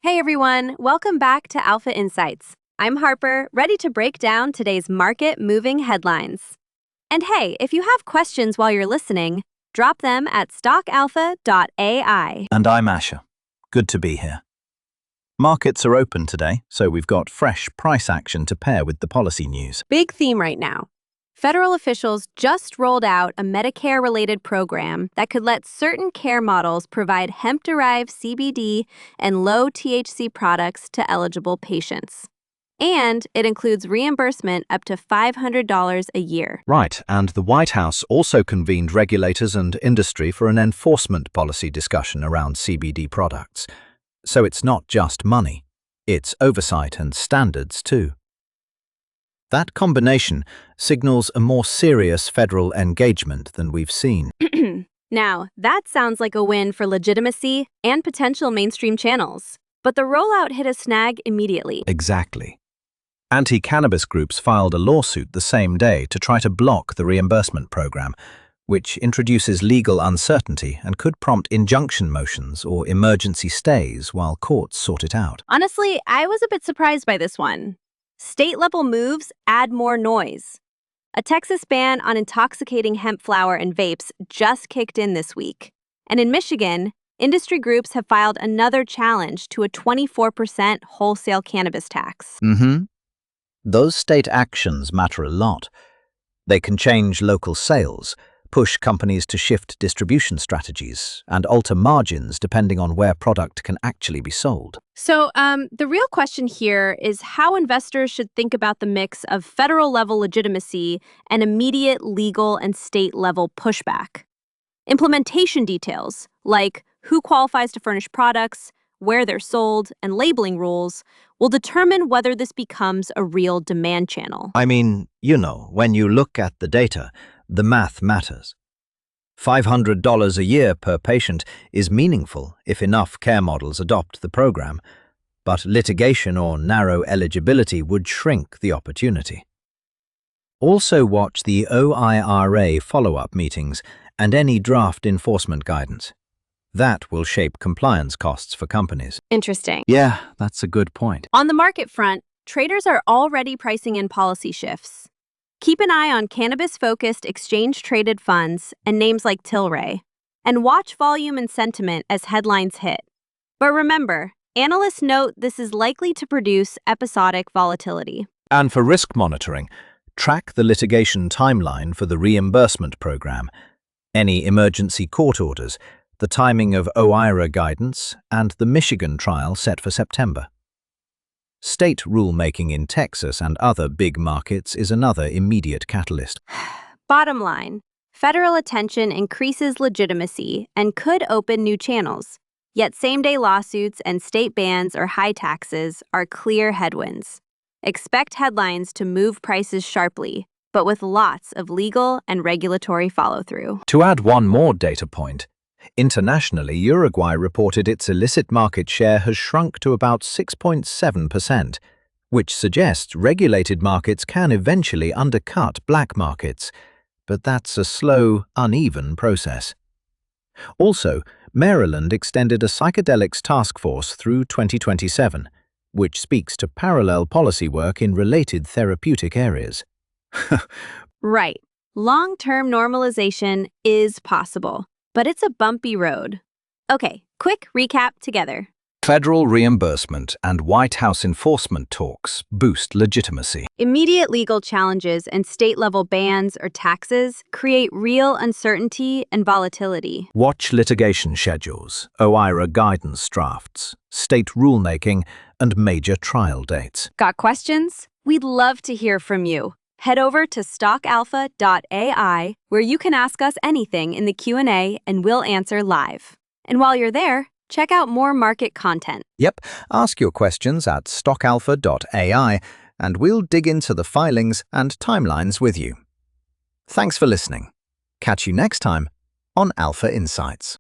Hey everyone, welcome back to Alpha Insights. I'm Harper, ready to break down today's market-moving headlines. And hey, if you have questions while you're listening, drop them at stockalpha.ai. And I'm Asher. Good to be here. Markets are open today, so we've got fresh price action to pair with the policy news. Big theme right now. Federal officials just rolled out a Medicare-related program that could let certain care models provide hemp-derived CBD and low-THC products to eligible patients. And it includes reimbursement up to $500 a year. Right, and the White House also convened regulators and industry for an enforcement policy discussion around CBD products. So it's not just money, it's oversight and standards too. That combination signals a more serious federal engagement than we've seen. Now, that sounds like a win for legitimacy and potential mainstream channels. But the rollout hit a snag immediately. Exactly. Anti-cannabis groups filed a lawsuit the same day to try to block the reimbursement program, which introduces legal uncertainty and could prompt injunction motions or emergency stays while courts sort it out. Honestly, I was a bit surprised by this one. State-level moves add more noise. A Texas ban on intoxicating hemp flower and vapes just kicked in this week. And in Michigan, industry groups have filed another challenge to a 24% wholesale cannabis tax. Those state actions matter a lot. They can change local sales, push companies to shift distribution strategies, and alter margins depending on where product can actually be sold. So the real question here is how investors should think about the mix of federal-level legitimacy and immediate legal and state-level pushback. Implementation details, like who qualifies to furnish products, where they're sold, and labeling rules, will determine whether this becomes a real demand channel. I mean, when you look at the data, the math matters. $500 a year per patient is meaningful if enough care models adopt the program, but litigation or narrow eligibility would shrink the opportunity. Also watch the OIRA follow-up meetings and any draft enforcement guidance. That will shape compliance costs for companies. Interesting. Yeah, that's a good point. On the market front, traders are already pricing in policy shifts. Keep an eye on cannabis-focused exchange-traded funds and names like Tilray, and watch volume and sentiment as headlines hit. But remember, analysts note this is likely to produce episodic volatility. And for risk monitoring, track the litigation timeline for the reimbursement program, any emergency court orders, the timing of OIRA guidance, and the Michigan trial set for September. State rulemaking in Texas and other big markets is another immediate catalyst. Bottom line, federal attention increases legitimacy and could open new channels. Yet same-day lawsuits and state bans or high taxes are clear headwinds. Expect headlines to move prices sharply, but with lots of legal and regulatory follow-through. To add one more data point, internationally, Uruguay reported its illicit market share has shrunk to about 6.7%, which suggests regulated markets can eventually undercut black markets, but that's a slow, uneven process. Also, Maryland extended a psychedelics task force through 2027, which speaks to parallel policy work in related therapeutic areas. Right. Long-term normalization is possible, but it's a bumpy road. Okay, quick recap together. Federal reimbursement and White House enforcement talks boost legitimacy. Immediate legal challenges and state-level bans or taxes create real uncertainty and volatility. Watch litigation schedules, OIRA guidance drafts, state rulemaking, and major trial dates. Got questions? We'd love to hear from you. Head over to stockalpha.ai, where you can ask us anything in the Q&A and we'll answer live. And while you're there, check out more market content. Yep, ask your questions at stockalpha.ai and we'll dig into the filings and timelines with you. Thanks for listening. Catch you next time on Alpha Insights.